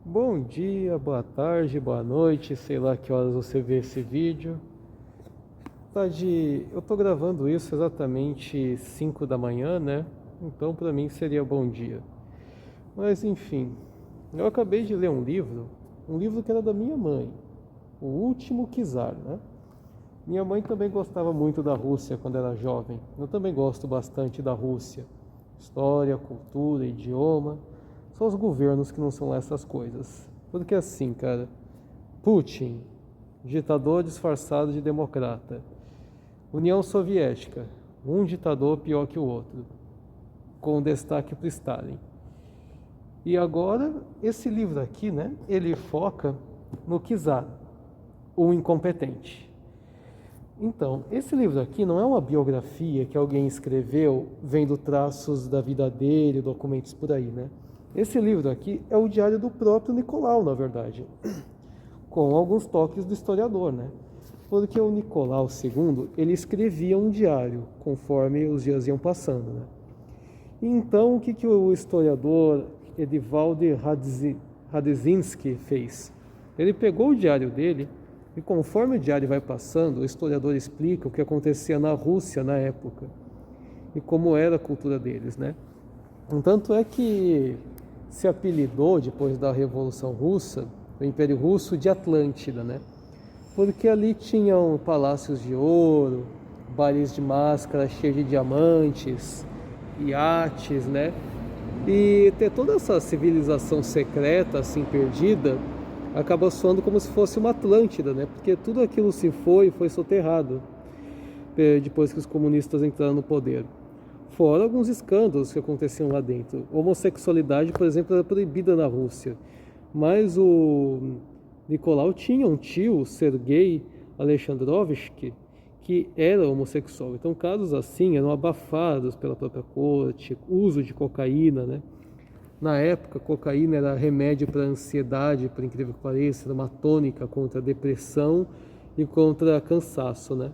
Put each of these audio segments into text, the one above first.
Bom dia, boa tarde, boa noite, sei lá que horas você vê esse vídeo. Eu tô gravando isso exatamente 5 da manhã, né? Então pra mim seria bom dia. Mas enfim, eu acabei de ler um livro que era da minha mãe, O Último Czar, né? Minha mãe também gostava muito da Rússia quando era jovem. Eu também gosto bastante da Rússia. História, cultura, idioma. Só os governos que não são essas coisas. Porque assim, cara, Putin, ditador disfarçado de democrata. União Soviética, um ditador pior que o outro, com destaque para Stalin. E agora, esse livro aqui, né, ele foca no Czar, o incompetente. Então, esse livro aqui não é uma biografia que alguém escreveu vendo traços da vida dele, documentos por aí, né? Esse livro aqui é o diário do próprio Nicolau, na verdade, com alguns toques do historiador, né? Porque o Nicolau II, ele escrevia um diário conforme os dias iam passando, né? Então, o que o historiador Edivaldo Radzinsky fez? Ele pegou o diário dele e conforme o diário vai passando, o historiador explica o que acontecia na Rússia na época e como era a cultura deles, né? Tanto é que se apelidou, depois da Revolução Russa, o Império Russo, de Atlântida, né? Porque ali tinham palácios de ouro, bares de máscara cheios de diamantes, iates, né? E ter toda essa civilização secreta, assim, perdida, acaba soando como se fosse uma Atlântida, né? Porque tudo aquilo foi soterrado depois que os comunistas entraram no poder. Fora alguns escândalos que aconteciam lá dentro. Homossexualidade, por exemplo, era proibida na Rússia. Mas o Nicolau tinha um tio, Sergei Alexandrovich, que era homossexual. Então casos assim eram abafados pela própria corte, uso de cocaína, né? Na época, cocaína era remédio para ansiedade, por incrível que pareça, era uma tônica contra a depressão e contra cansaço, né?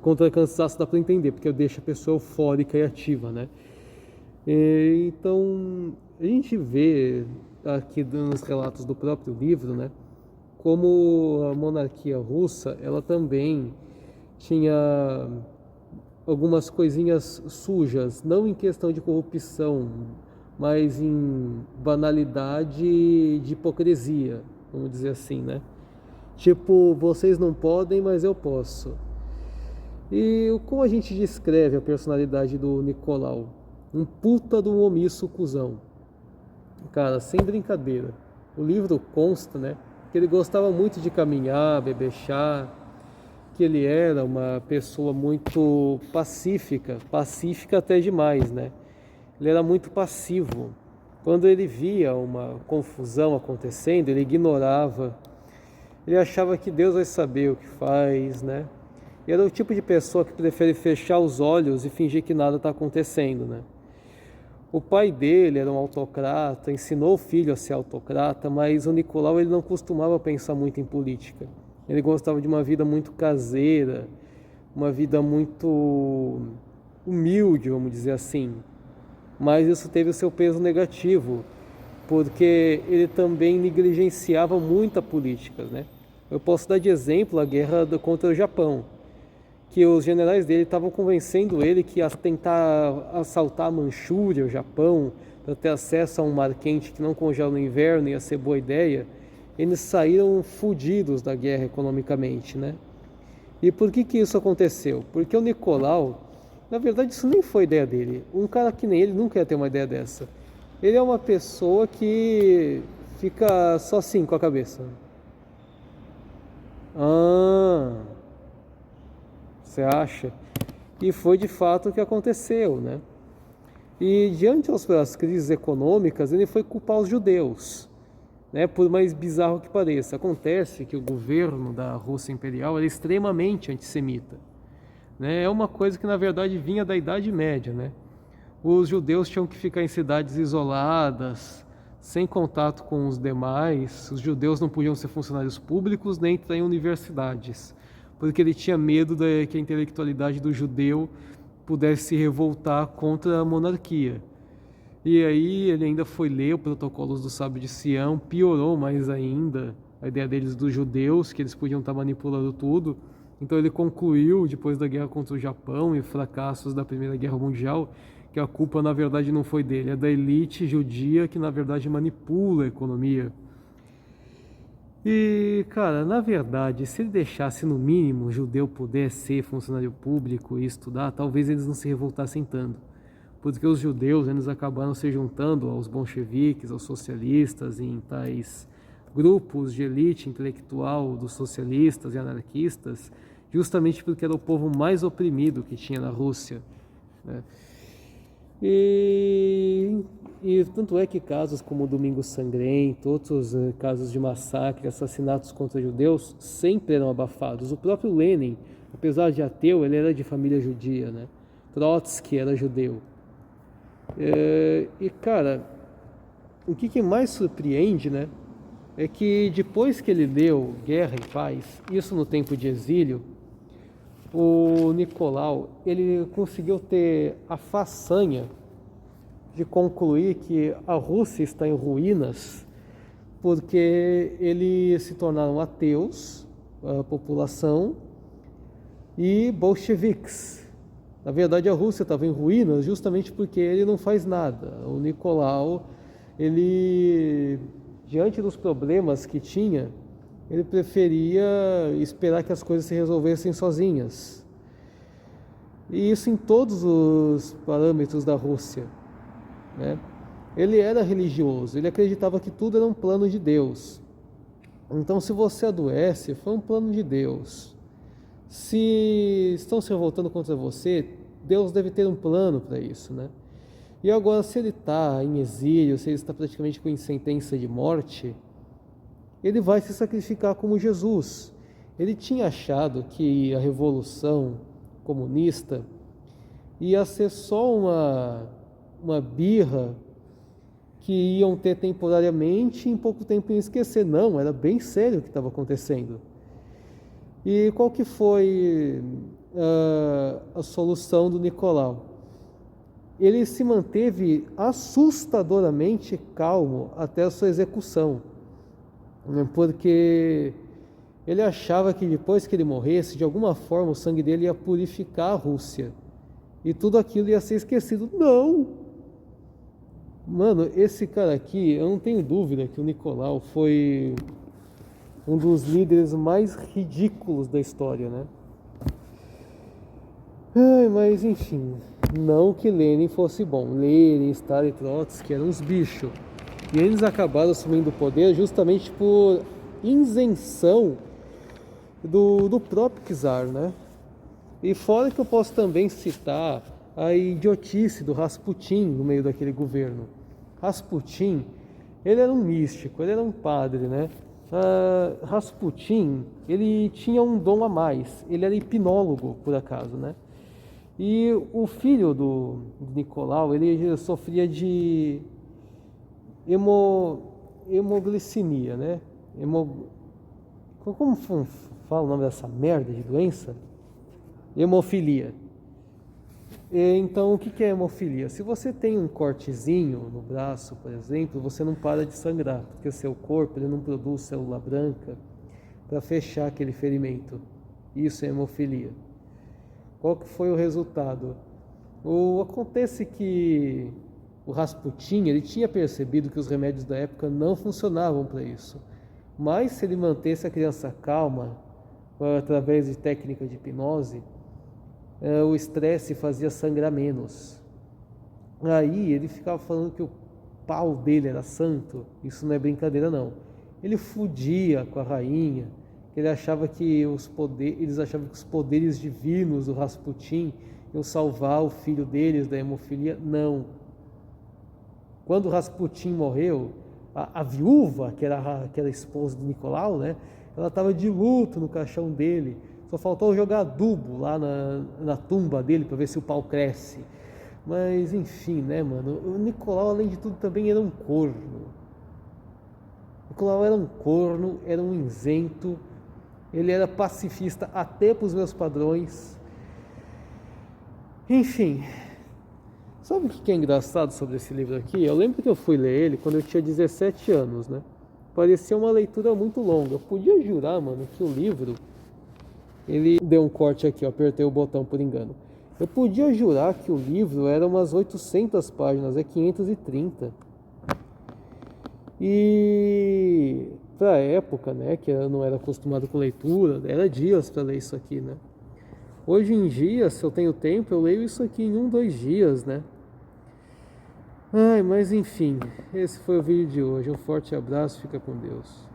Contra cansaço dá para entender, porque deixa a pessoa eufórica e ativa, né? Então, a gente vê aqui nos relatos do próprio livro, né? Como a monarquia russa, ela também tinha algumas coisinhas sujas, não em questão de corrupção, mas em banalidade de hipocrisia, vamos dizer assim, né? Tipo, vocês não podem, mas eu posso. E como a gente descreve a personalidade do Nicolau? Um puta de um omisso cuzão. Cara, sem brincadeira. O livro consta, né, que ele gostava muito de caminhar, beber chá, que ele era uma pessoa muito pacífica até demais, né? Ele era muito passivo. Quando ele via uma confusão acontecendo, ele ignorava. Ele achava que Deus vai saber o que faz, né? E era o tipo de pessoa que prefere fechar os olhos e fingir que nada está acontecendo, né? O pai dele era um autocrata, ensinou o filho a ser autocrata, mas o Nicolau ele não costumava pensar muito em política. Ele gostava de uma vida muito caseira, uma vida muito humilde, vamos dizer assim. Mas isso teve o seu peso negativo, porque ele também negligenciava muito a política, né? Eu posso dar de exemplo a guerra contra o Japão, que os generais dele estavam convencendo ele que ia tentar assaltar a Manchúria, o Japão, para ter acesso a um mar quente que não congela no inverno, ia ser boa ideia. Eles saíram fodidos da guerra economicamente, né? E por que isso aconteceu? Porque o Nicolau, na verdade isso nem foi ideia dele. Um cara que nem ele nunca ia ter uma ideia dessa. Ele é uma pessoa que fica só assim com a cabeça. Ah, você acha? E foi de fato o que aconteceu, né? E diante das crises econômicas, ele foi culpar os judeus, né? Por mais bizarro que pareça. Acontece que o governo da Rússia Imperial era extremamente antissemita, né? É uma coisa que na verdade vinha da Idade Média, né? Os judeus tinham que ficar em cidades isoladas, sem contato com os demais. Os judeus não podiam ser funcionários públicos nem entrar em universidades, porque ele tinha medo que a intelectualidade do judeu pudesse se revoltar contra a monarquia. E aí ele ainda foi ler o Protocolos do Sábio de Sião, piorou mais ainda a ideia deles dos judeus, que eles podiam estar manipulando tudo. Então ele concluiu, depois da guerra contra o Japão e fracassos da Primeira Guerra Mundial, que a culpa na verdade não foi dele, é da elite judia que na verdade manipula a economia. E, cara, na verdade, se ele deixasse no mínimo o judeu poder ser funcionário público e estudar, talvez eles não se revoltassem tanto. Porque os judeus eles acabaram se juntando aos bolcheviques, aos socialistas, em tais grupos de elite intelectual dos socialistas e anarquistas, justamente porque era o povo mais oprimido que tinha na Rússia, né? E tanto é que casos como o Domingo Sangrento, outros casos de massacre, assassinatos contra judeus, sempre eram abafados. O próprio Lenin, apesar de ateu, ele era de família judia, né? Trotsky era judeu. E cara, o que mais surpreende, né, é que depois que ele leu Guerra e Paz, isso no tempo de exílio, o Nicolau, ele conseguiu ter a façanha de concluir que a Rússia está em ruínas porque eles se tornaram ateus, a população, e bolcheviques. Na verdade, a Rússia estava em ruínas justamente porque ele não faz nada. O Nicolau, ele, diante dos problemas que tinha, ele preferia esperar que as coisas se resolvessem sozinhas. E isso em todos os parâmetros da Rússia, né? Ele era religioso, ele acreditava que tudo era um plano de Deus. Então, se você adoece, foi um plano de Deus. Se estão se revoltando contra você, Deus deve ter um plano para isso, né? E agora, se ele está em exílio, se ele está praticamente com sentença de morte, ele vai se sacrificar como Jesus. Ele tinha achado que a revolução comunista ia ser só uma birra que iam ter temporariamente e em pouco tempo iam esquecer. Não, era bem sério o que estava acontecendo. E qual que foi a solução do Nicolau? Ele se manteve assustadoramente calmo até a sua execução, porque ele achava que depois que ele morresse, de alguma forma o sangue dele ia purificar a Rússia e tudo aquilo ia ser esquecido. Não! Mano, esse cara aqui, eu não tenho dúvida que o Nicolau foi um dos líderes mais ridículos da história, né? Mas enfim, não que Lenin fosse bom. Lenin, Stalin e Trotsky eram uns bichos. E eles acabaram assumindo o poder justamente por isenção do próprio czar, né? E fora que eu posso também citar a idiotice do Rasputin no meio daquele governo. Rasputin, ele era um místico, ele era um padre, né? Rasputin, ele tinha um dom a mais, ele era hipnólogo, por acaso, né? E o filho do Nicolau, ele sofria de hemoglicemia, né? Como fala o nome dessa merda de doença? Hemofilia. Então, o que é hemofilia? Se você tem um cortezinho no braço, por exemplo, você não para de sangrar, porque o seu corpo ele não produz célula branca para fechar aquele ferimento. Isso é hemofilia. Qual que foi o resultado? Acontece que o Rasputin ele tinha percebido que os remédios da época não funcionavam para isso. Mas se ele mantesse a criança calma, através de técnica de hipnose, o estresse fazia sangrar menos. Aí ele ficava falando que o pau dele era santo. Isso não é brincadeira não. Ele fudia com a rainha. Ele achava que eles achavam que os poderes divinos do Rasputin iam salvar o filho deles da hemofilia. Não. Quando o Rasputin morreu, a viúva, que era a esposa do Nicolau, né? Ela estava de luto no caixão dele. Só faltou jogar adubo lá na tumba dele para ver se o pau cresce. Mas enfim, né, mano? O Nicolau, além de tudo, também era um corno. O Nicolau era um corno, era um isento. Ele era pacifista até para os meus padrões. Enfim, Sabe o que é engraçado sobre esse livro aqui? Eu lembro que eu fui ler ele quando eu tinha 17 anos, né? Parecia uma leitura muito longa. Eu podia jurar, mano, que o livro... Ele deu um corte aqui, ó, apertei o botão por engano. Eu podia jurar que o livro era umas 800 páginas, é 530. E pra época, né, que eu não era acostumado com leitura, era dias para ler isso aqui, né? Hoje em dia, se eu tenho tempo, eu leio isso aqui em 1, 2 dias, né? Ai, mas enfim, esse foi o vídeo de hoje. Um forte abraço, fica com Deus.